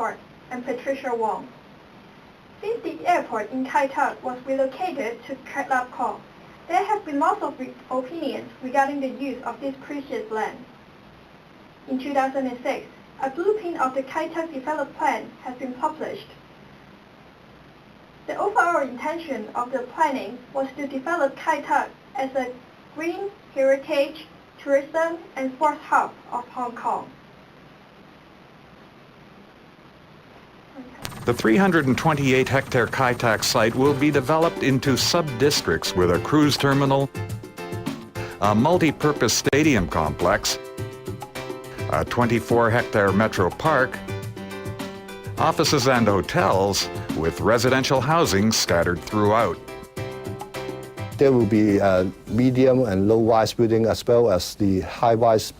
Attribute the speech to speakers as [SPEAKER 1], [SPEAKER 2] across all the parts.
[SPEAKER 1] Airport and Patricia Wong. Since the airport in Kai Tak was relocated to Lap Kor, there have been lots of opinions regarding the use of this precious land. In 2006, a blueprint of the Kai Tak development plan has been published. The overall intention of the planning was to develop Kai Tak as a green heritage, tourism, and sports hub of Hong Kong.
[SPEAKER 2] The 328-hectare Kai Tak site will be developed into sub-districts with a cruise terminal, a multi-purpose stadium complex, a 24-hectare metro park, offices and hotels, with residential housing scattered throughout.
[SPEAKER 3] There will be medium and low-rise building as well as the high-rise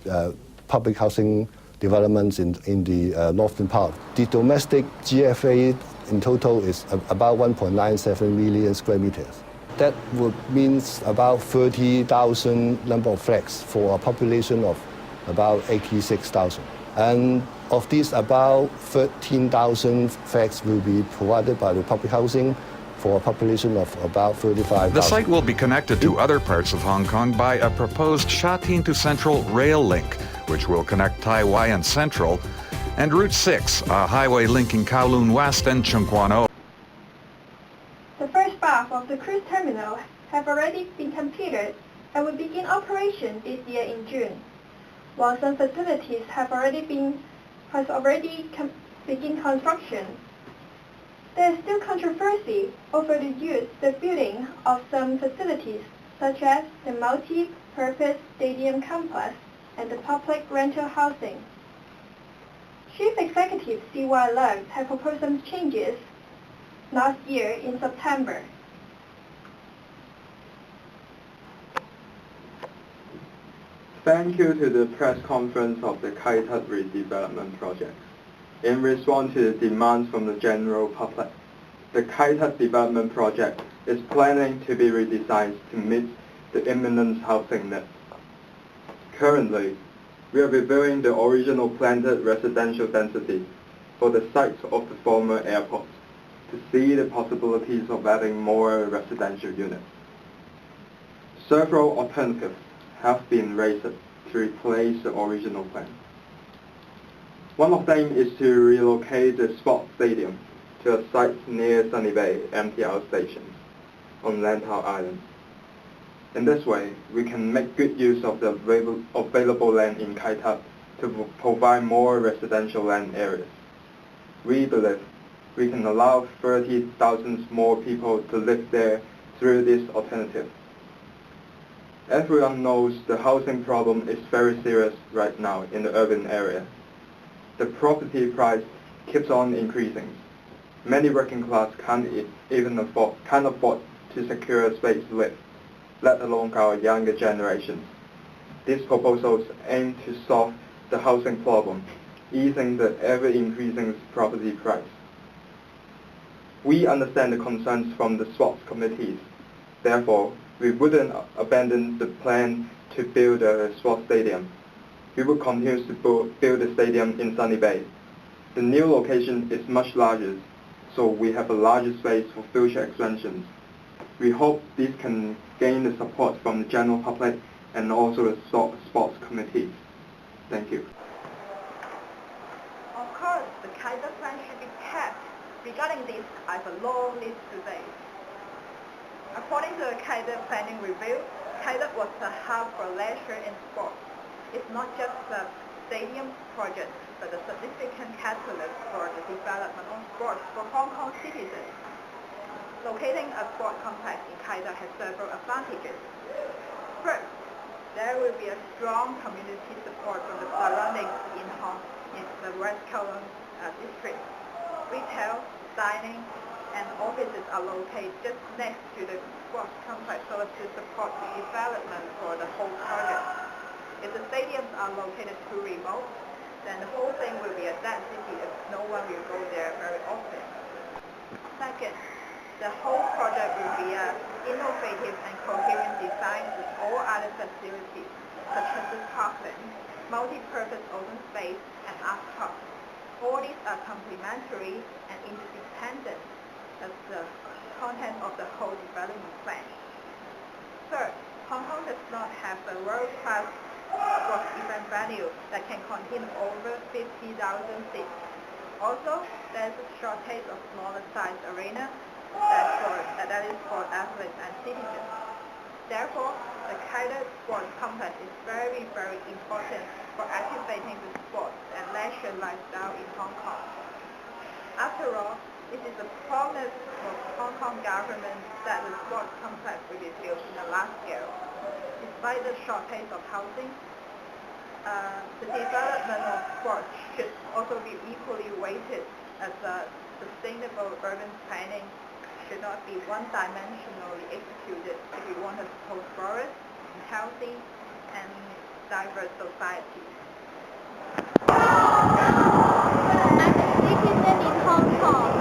[SPEAKER 3] public housing developments in the northern part. The domestic GFA in total is about 1.97 million square meters. That would mean about 30,000 number of flats for a population of about 86,000. And of these, about 13,000 flats will be provided by the public housing for a population of about 35,000.
[SPEAKER 2] The site will be connected to other parts of Hong Kong by a proposed Sha Tin to Central rail link, which will connect Tai Wai and Central, and Route 6, a highway linking Kowloon West and Tseung Kwan O.
[SPEAKER 1] The first half of the cruise terminal have already been completed and will begin operation this year in June, while some facilities have already begin construction. There is still controversy over the building of some facilities, such as the multi-purpose stadium complex and the public rental housing. Chief Executive C.Y. Leung have proposed some changes last year in September.
[SPEAKER 4] Thank you to the press conference of the Kai Tak redevelopment project. In response to the demands from the general public, the Kai Tak development project is planning to be redesigned to meet the imminent housing needs. Currently, we are reviewing the original planned residential density for the site of the former airport to see the possibilities of adding more residential units. Several alternatives have been raised to replace the original plan. One of them is to relocate the sports stadium to a site near Sunny Bay MTR station on Lantau Island. In this way, we can make good use of the available land in Kai Tak to provide more residential land areas. We believe we can allow 30,000 more people to live there through this alternative. Everyone knows the housing problem is very serious right now in the urban area. The property price keeps on increasing. Many working class can't afford to secure a space to live, let alone our younger generations. These proposals aim to solve the housing problem, easing the ever-increasing property price. We understand the concerns from the sports committees. Therefore, we wouldn't abandon the plan to build a sports stadium. We will continue to build a stadium in Sunny Bay. The new location is much larger, so we have a larger space for future expansions. We hope this can gain the support from the general public and also the sports committees. Thank you.
[SPEAKER 1] Of course, the Kai Tak plan should be kept. Regarding this, I have a long list to say. According to the Kai Tak planning review, Kai Tak was a hub for leisure and sports. It's not just a stadium project, but a significant catalyst for the development of sports for Hong Kong citizens. Locating a sport complex in Kai Tak has several advantages. First, there will be a strong community support from the surroundings in the West Kowloon district. Retail, dining, and offices are located just next to the sports complex so as to support the development for the whole project. If the stadiums are located too remote, then the whole thing will be a dead city if no one will go there very often. Second, the whole project will be an innovative and coherent design with all other facilities, such as the parkland, multi-purpose open space, and art hub. All these are complementary and interdependent as the content of the whole development plan. Third, Hong Kong does not have a world-class sports event venue that can contain over 50,000 seats. Also, there is a shortage of smaller size arena that is for athletes and citizens. Therefore, the Kaida Sports Complex is very, very important for activating the sports and leisure lifestyle in Hong Kong. After all, it is a promise of Hong Kong government that the sports complex will be built in a large scale. Despite the shortage of housing, the development of sports should also be equally weighted, as sustainable urban planning should not be one-dimensionally executed if we want a prosperous, healthy, and diverse society.
[SPEAKER 5] I'm a citizen in Hong Kong.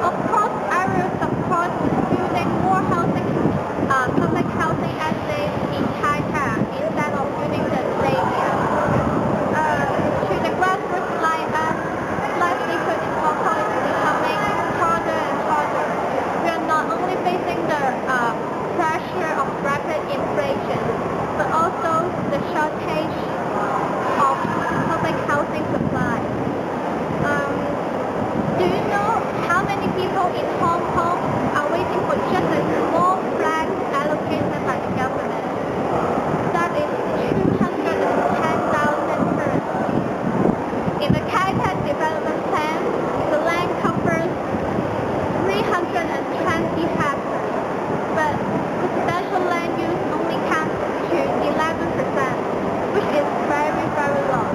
[SPEAKER 5] Of course, I will support building more housing, public housing estates in Kai Tak instead of building the stadium. To the grassroots livelihood in Hong Kong is becoming harder and harder. We are not only facing the pressure of rapid inflation, but also the shortage of public housing supply. Do you know how many people in Hong Kong are waiting for just a small flat allocated by the government? That is 210,000 currently. In the Kai Tak development plan, the land covers 320 hectares, but residential land use only counts to 11%, which is very, very low.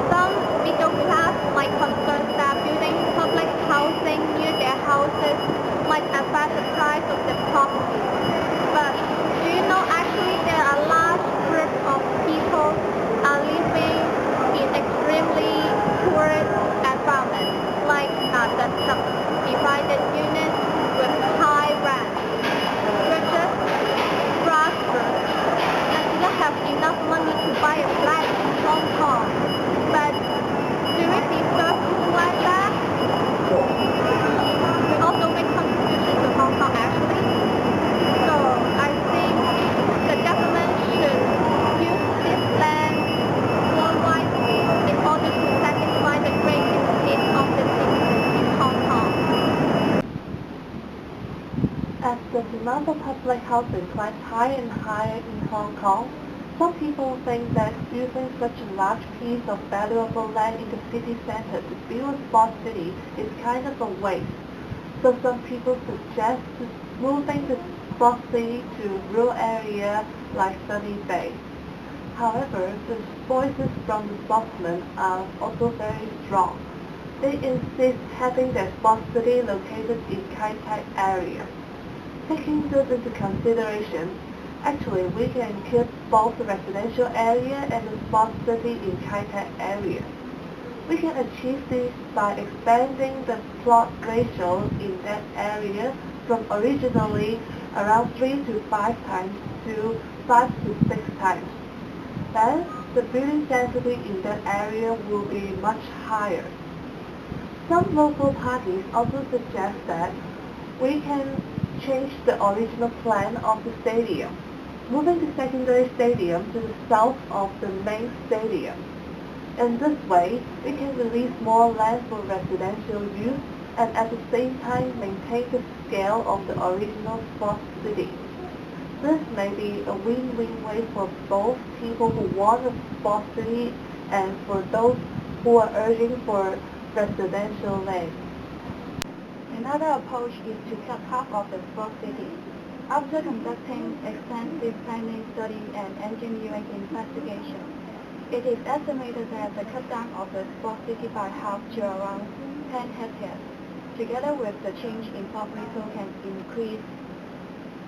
[SPEAKER 5] Some middle class might concern that building public housing near their houses might affect the price of their property. But do you know actually there are large groups of people are living in extremely poor environments, like the subdivided units with high rent. We're just grassroots and do not have enough money to buy a flat in Hong Kong. But do we deserve people like that? We also make contributions to Hong Kong actually. So I think the government should use this land more wisely in order to satisfy the greatest needs of the citizens in Hong Kong. As the demand for public housing climbs higher and higher in Hong Kong, some people think that using such a large piece of valuable land in the city center to build a sports city is kind of a waste. So some people suggest moving the sports city to rural area like Sunny Bay. However, the voices from the sportsmen are also very strong. They insist having their sports city located in Kai Tak area. Taking this into consideration, actually we can keep both the residential area and the sports city in Kai Tak area. We can achieve this by expanding the plot ratio in that area from originally around 3 to 5 times to 5 to 6 times. Then the building density in that area will be much higher. Some local parties also suggest that we can change the original plan of the stadium, moving the secondary stadium to the south of the main stadium. In this way, we can release more land for residential use and at the same time maintain the scale of the original sports city. This may be a win-win way for both people who want a sports city and for those who are urging for residential land. Another approach is to cut half of the sports city. After conducting extensive planning study and engineering investigation, it is estimated that the cut down of the sports city by half to around 10 hectares, together with the change in population can increase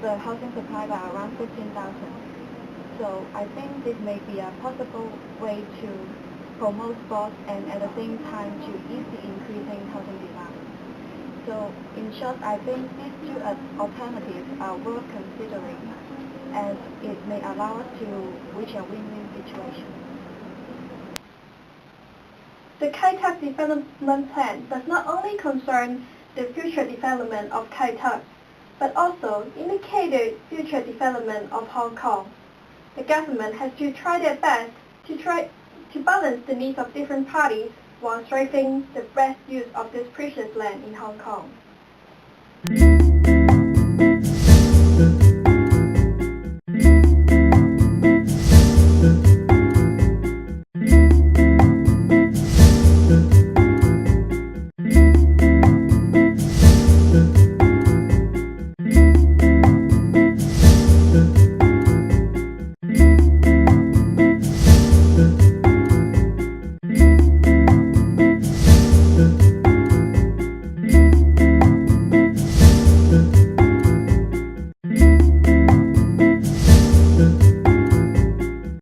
[SPEAKER 5] the housing supply by around 15,000. So I think this may be a possible way to promote sports and at the same time to ease the increasing housing demand. So in short, I think these two alternatives are worth considering as it may allow us to reach a win-win situation. The Kai Tak development plan does not only concern the future development of Kai Tak, but also indicated future development of Hong Kong. The government has to try their best to balance the needs of different parties while striving the best use of this precious land in Hong Kong.